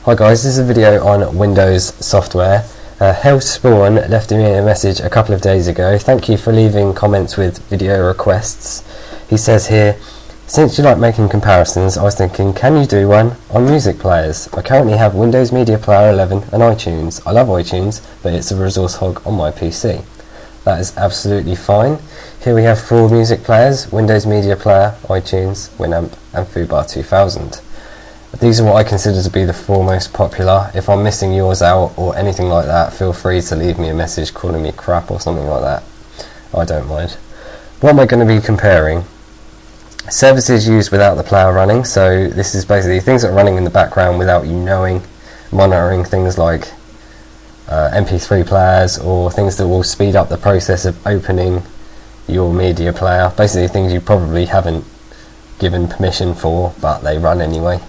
Hi guys, this is a video on Windows software. Hellspawn left me a message a couple of days ago. Thank you for leaving comments with video requests. He says here, since you like making comparisons, I was thinking, can you do one on music players? I currently have Windows Media Player 11 and iTunes. I love iTunes, but it's a resource hog on my PC. That is absolutely fine. Here we have 4 music players: Windows Media Player, iTunes, Winamp and Foobar 2000. These are what I consider to be the 4 most popular. If I'm missing yours out or anything like that, feel free to leave me a message calling me crap or something like that. I don't mind. What am I going to be comparing? Services used without the player running, so this is basically things that are running in the background without you knowing, monitoring things like MP3 players or things that will speed up the process of opening your media player. Basically things you probably haven't given permission for, but they run anyway.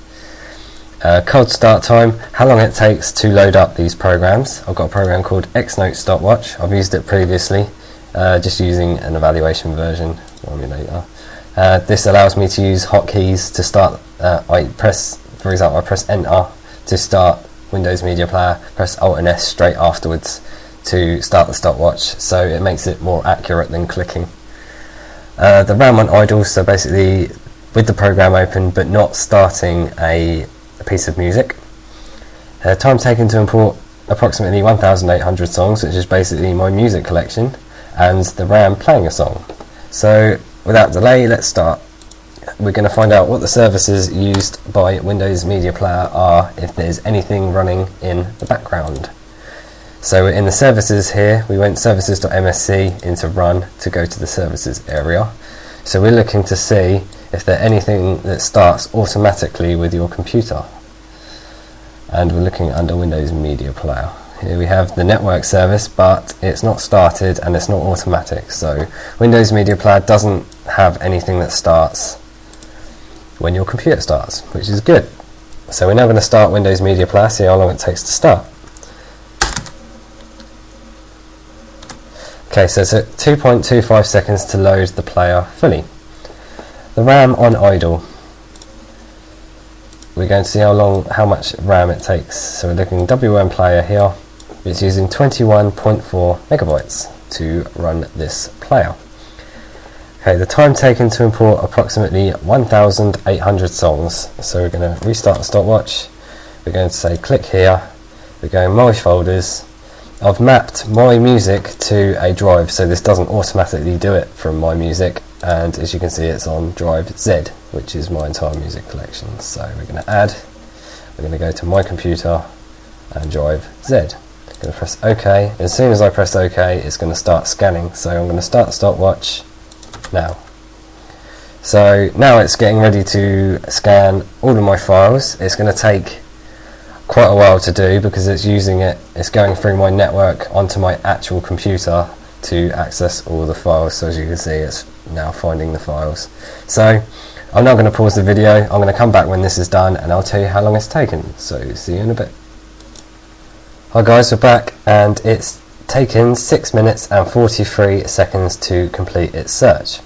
Cold start time, how long it takes to load up these programs. I've got a program called Xnote Stopwatch. I've used it previously, just using an evaluation version emulator. This allows me to use hotkeys to start. For example, I press Enter to start Windows Media Player, press Alt and S straight afterwards to start the stopwatch, so it makes it more accurate than clicking. The RAM on idle, so basically with the program open but not starting a piece of music. Time taken to import approximately 1,800 songs, which is basically my music collection, and the RAM playing a song. So without delay, let's start. We're going to find out what the services used by Windows Media Player are, if there's anything running in the background. So in the services here, we went services.msc into run to go to the services area. So we're looking to see if there's anything that starts automatically with your computer. And we're looking under Windows Media Player. Here we have the network service, but it's not started and it's not automatic. So Windows Media Player doesn't have anything that starts when your computer starts, which is good. So we're now going to start Windows Media Player, see how long it takes to start. Okay, so it's at 2.25 seconds to load the player fully. The RAM on idle. We're going to see how much RAM it takes. So we're looking WM player here. It's using 21.4 megabytes to run this player. Okay, the time taken to import approximately 1,800 songs. So we're going to restart the stopwatch. We're going to say click here. We're going My Folders. I've mapped My Music to a drive, so this doesn't automatically do it from My Music. And as you can see, it's on drive Z, which is my entire music collection. So we're going to add, we're going to go to My Computer and drive Z. I'm going to press OK. As soon as I press OK, it's going to start scanning. So I'm going to start the stopwatch now. So now it's getting ready to scan all of my files. It's going to take quite a while to do because it's going through my network onto my actual computer to access all the files. So as you can see, it's now finding the files. So I'm now going to pause the video. I'm going to come back when this is done and I'll tell you how long it's taken. So see you in a bit. Hi guys, we're back and it's taken 6 minutes and 43 seconds to complete its search.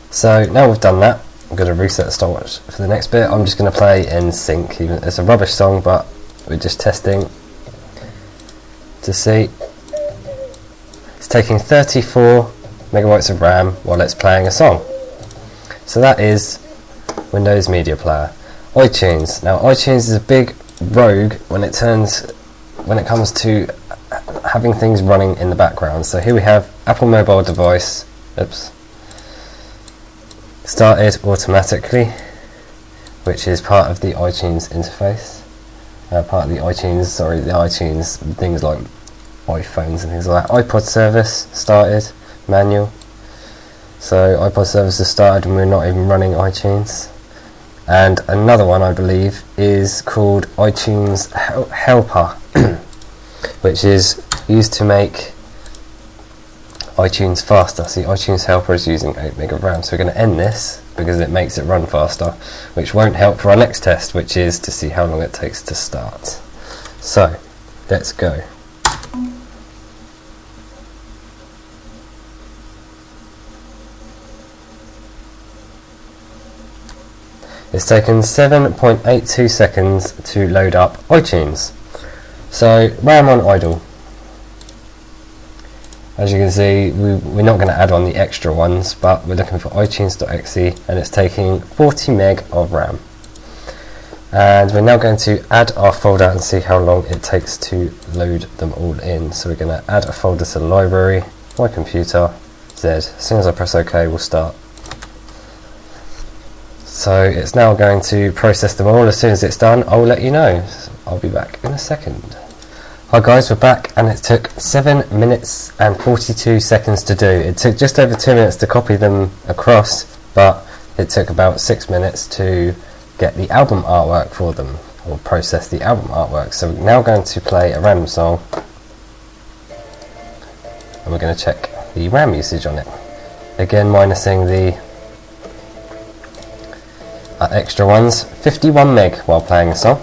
So now we've done that, I'm going to reset the stopwatch. For the next bit, I'm just going to play NSYNC. It's a rubbish song, but we're just testing to see. It's taking 34 megabytes of RAM while it's playing a song. So that is Windows Media Player. iTunes. Now iTunes is a big rogue when it comes to having things running in the background. So here we have Apple mobile device. Oops. Started automatically, which is part of the iTunes interface. The iTunes things like iPhones and things like that. iPod service started, manual. So iPod service has started and we're not even running iTunes. And another one I believe is called iTunes Helper, which is used to make iTunes faster. See, iTunes Helper is using 8 meg of RAM, so we're going to end this because it makes it run faster, which won't help for our next test, which is to see how long it takes to start. So, let's go. It's taken 7.82 seconds to load up iTunes. So RAM on idle. As you can see, we're not going to add on the extra ones, but we're looking for iTunes.exe, and it's taking 40 meg of RAM. And we're now going to add our folder and see how long it takes to load them all in. So we're going to add a folder to the library, my computer, Z. As soon as I press OK, we'll start. So it's now going to process them all. As soon as it's done, I'll let you know. I'll be back in a second. Hi guys, we're back, and it took 7 minutes and 42 seconds to do. It took just over 2 minutes to copy them across, but it took about 6 minutes to get the album artwork for them, or process the album artwork. So we're now going to play a random song, and we're going to check the RAM usage on it. Again, minusing the extra ones, 51 meg while playing a song,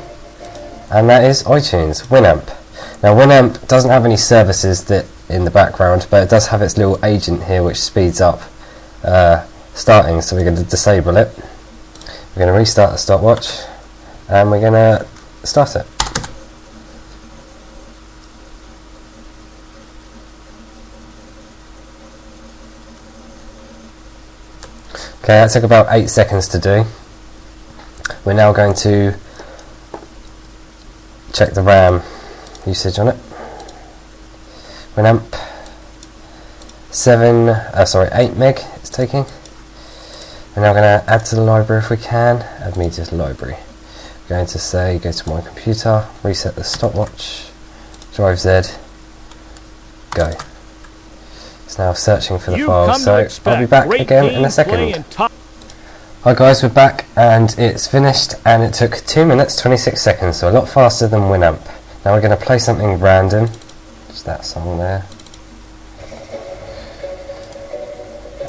and that is iTunes, Winamp. Now Winamp doesn't have any services that in the background, but it does have its little agent here which speeds up starting, so we're going to disable it. We're going to restart the stopwatch, and we're going to start it. Okay, that took about 8 seconds to do. We're now going to check the RAM usage on it. Winamp 8 meg it's taking. We're now going to add to the library if we can. Add media to the library. We're going to say go to my computer, reset the stopwatch, drive Z, go. It's now searching for the file, so I'll be back again in a second. Hi guys, we're back, and it's finished, and it took 2 minutes 26 seconds, so a lot faster than Winamp. Now we're going to play something random, just that song there,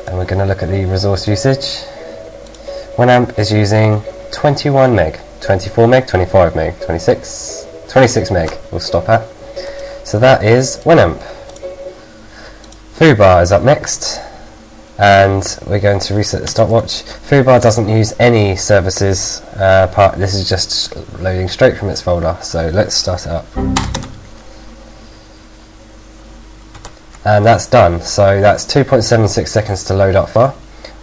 and we're going to look at the resource usage. Winamp is using 21 meg, 24 meg, 25 meg, 26 meg we'll stop at. So that is Winamp. Foobar is up next, and we're going to reset the stopwatch. Foobar doesn't use any services, this is just loading straight from its folder, so let's start it up. And that's done, so that's 2.76 seconds to load up for.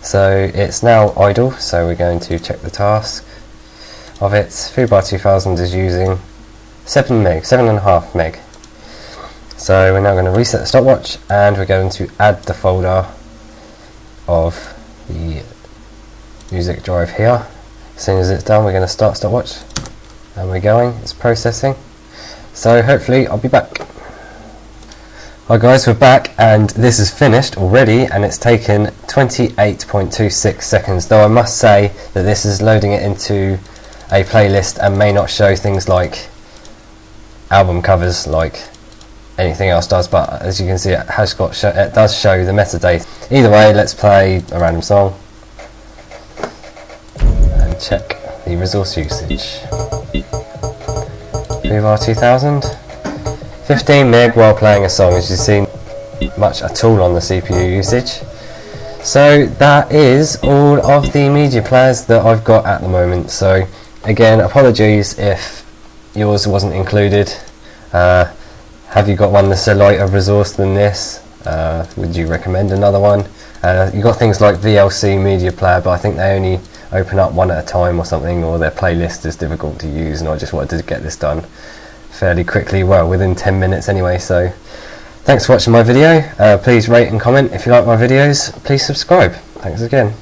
So it's now idle, so we're going to check the task of it. Foobar 2000 is using 7.5 meg. So we're now going to reset the stopwatch, and we're going to add the folder of the music drive here. As soon as it's done, we're going to start stopwatch, and we're going, it's processing. So hopefully I'll be back. Hi guys, we're back, and this is finished already, and it's taken 28.26 seconds, though I must say that this is loading it into a playlist and may not show things like album covers like anything else does, but as you can see it does show the metadata. Either way, let's play a random song and check the resource usage. Foobar 2000, 15 meg while playing a song, as you see, much at all on the CPU usage. So that is all of the media players that I've got at the moment. So again, apologies if yours wasn't included. Have you got one that's a lighter resource than this? Would you recommend another one? You've got things like VLC Media Player, but I think they only open up one at a time or something, or their playlist is difficult to use, and I just wanted to get this done fairly quickly, well, within 10 minutes anyway. So thanks for watching my video. Please rate and comment if you like my videos. Please subscribe. Thanks again.